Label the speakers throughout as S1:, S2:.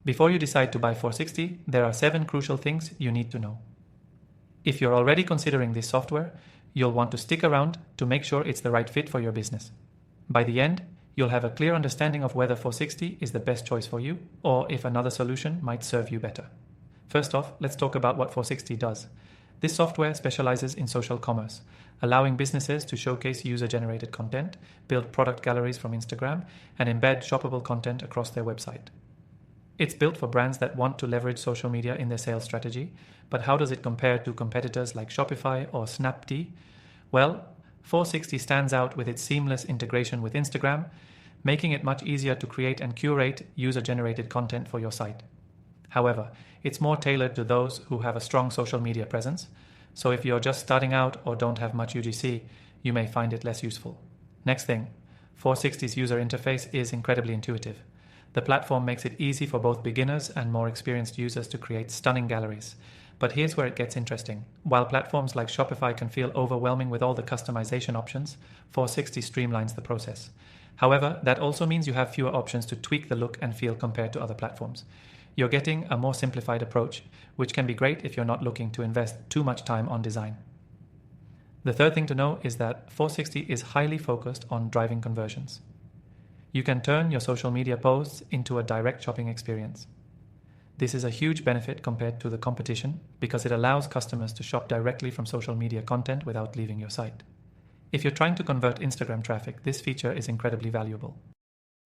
S1: Before you decide to buy Foursixty, there are 7 crucial things you need to know. If you're already considering this software, you'll want to stick around to make sure it's the right fit for your business. By the end, you'll have a clear understanding of whether Foursixty is the best choice for you or if another solution might serve you better. First off, let's talk about what Foursixty does. This software specializes in social commerce, allowing businesses to showcase user-generated content, build product galleries from Instagram, and embed shoppable content across their website. It's built for brands that want to leverage social media in their sales strategy, but how does it compare to competitors like Shopify or Snapty? Well, Foursixty stands out with its seamless integration with Instagram, making it much easier to create and curate user-generated content for your site. However, it's more tailored to those who have a strong social media presence, so if you're just starting out or don't have much UGC, you may find it less useful. Next thing, Foursixty's user interface is incredibly intuitive. The platform makes it easy for both beginners and more experienced users to create stunning galleries. But here's where it gets interesting. While platforms like Shopify can feel overwhelming with all the customization options, Foursixty streamlines the process. However, that also means you have fewer options to tweak the look and feel compared to other platforms. You're getting a more simplified approach, which can be great if you're not looking to invest too much time on design. The third thing to know is that Foursixty is highly focused on driving conversions. You can turn your social media posts into a direct shopping experience. This is a huge benefit compared to the competition because it allows customers to shop directly from social media content without leaving your site. If you're trying to convert Instagram traffic, this feature is incredibly valuable.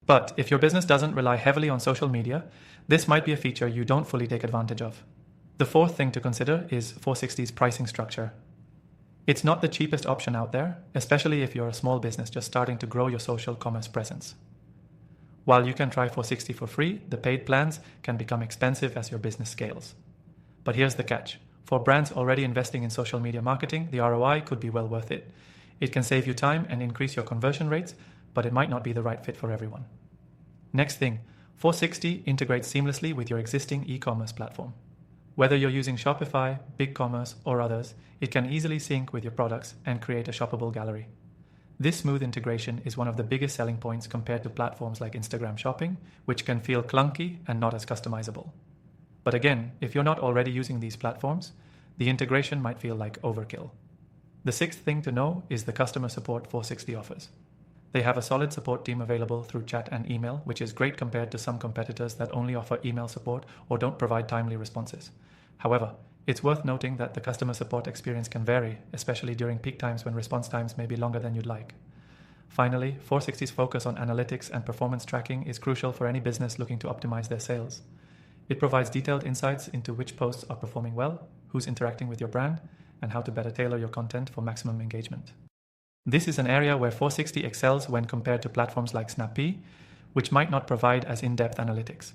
S1: But if your business doesn't rely heavily on social media, this might be a feature you don't fully take advantage of. The fourth thing to consider is Foursixty's pricing structure. It's not the cheapest option out there, especially if you're a small business just starting to grow your social commerce presence. While you can try Foursixty for free, the paid plans can become expensive as your business scales. But here's the catch. For brands already investing in social media marketing, the ROI could be well worth it. It can save you time and increase your conversion rates, but it might not be the right fit for everyone. Next thing, Foursixty integrates seamlessly with your existing e-commerce platform. Whether you're using Shopify, BigCommerce, or others, it can easily sync with your products and create a shoppable gallery. This smooth integration is one of the biggest selling points compared to platforms like Instagram Shopping, which can feel clunky and not as customizable. But again, if you're not already using these platforms, the integration might feel like overkill. The sixth thing to know is the customer support Foursixty offers. They have a solid support team available through chat and email, which is great compared to some competitors that only offer email support or don't provide timely responses. However, it's worth noting that the customer support experience can vary, especially during peak times when response times may be longer than you'd like. Finally, Foursixty's focus on analytics and performance tracking is crucial for any business looking to optimize their sales. It provides detailed insights into which posts are performing well, who's interacting with your brand, and how to better tailor your content for maximum engagement. This is an area where Foursixty excels when compared to platforms like Snapty, which might not provide as in-depth analytics.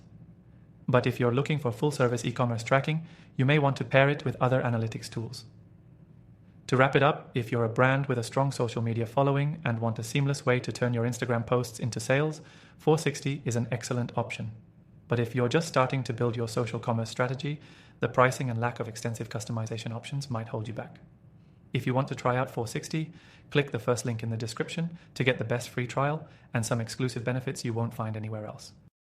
S1: But if you're looking for full-service e-commerce tracking, you may want to pair it with other analytics tools. To wrap it up, if you're a brand with a strong social media following and want a seamless way to turn your Instagram posts into sales, Foursixty is an excellent option. But if you're just starting to build your social commerce strategy, the pricing and lack of extensive customization options might hold you back. If you want to try out Foursixty, click the first link in the description to get the best free trial and some exclusive benefits you won't find anywhere else.